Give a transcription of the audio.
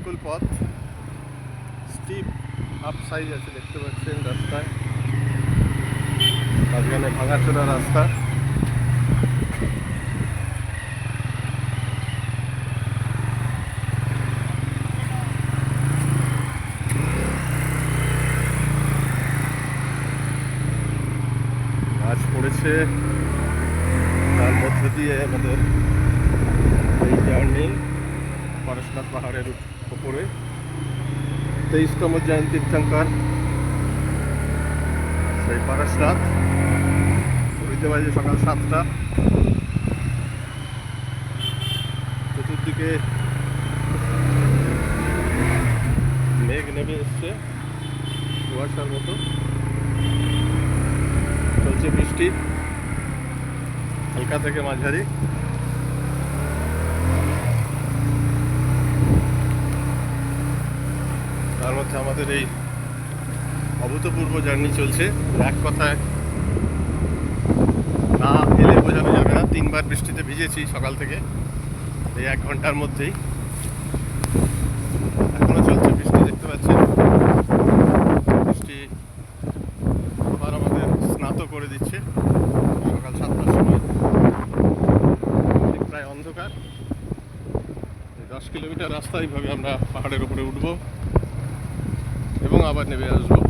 বিকুল পথ, steep up size আছে দেখতে পাচ্ছেন রাস্তায়, মাঝখানে ভাঙাচোরা রাস্তা। গাছ পড়েছে, তার মধ্যে দিয়ে আমাদের এই জার্নি পরশনাথ পাহাড়ের উপরে 23তম জৈন তীর্থঙ্কর সেই পরশনাথ। ঘুরতে বাজে সকাল 7টা। চতুর্দিকে মেঘ নেমে এসছে, কুয়াশার মতো চলছে বৃষ্টি, হালকা থেকে মাঝারি। তার মধ্যে আমাদের এই অভূতপূর্ব জার্নি চলছে। এক কথায় না এলে বোঝানো যাবে না। 3বার বৃষ্টিতে ভিজেছি সকাল থেকে এই 1 ঘন্টার মধ্যেই। এখনো চলছে বৃষ্টি, দেখতে পাচ্ছেন। বৃষ্টি আবার আমাদের স্নাত করে দিচ্ছে সকাল 7টার সময়। প্রায় অন্ধকার। 10 কিলোমিটার রাস্তা এইভাবে আমরা পাহাড়ের উপরে উঠবো এবং আবার নেমে আসবো।